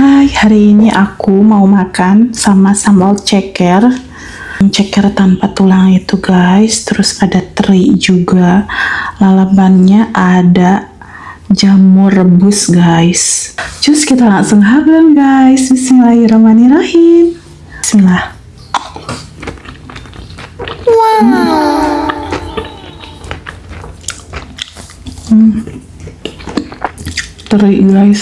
Hai, hari ini aku mau makan sama sambal ceker. Ceker tanpa tulang itu guys. Terus ada teri juga. Lalapannya ada jamur rebus guys. Cus kita langsung hablum guys. Bismillahirrahmanirrahim. Bismillah. Wow. Teri guys.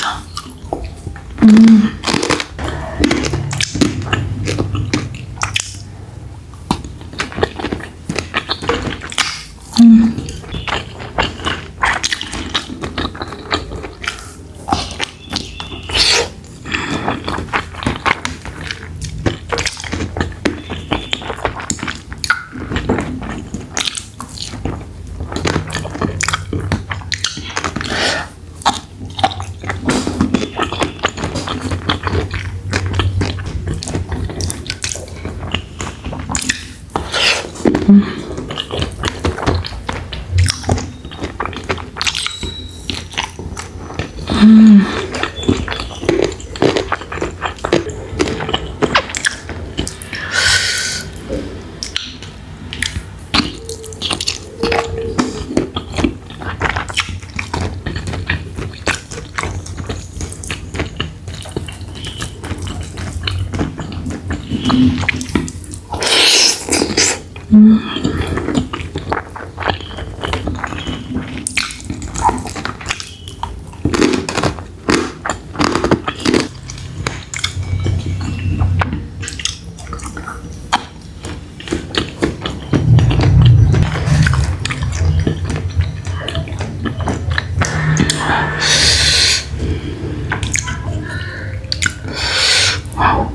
Wow,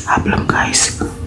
hablum guys.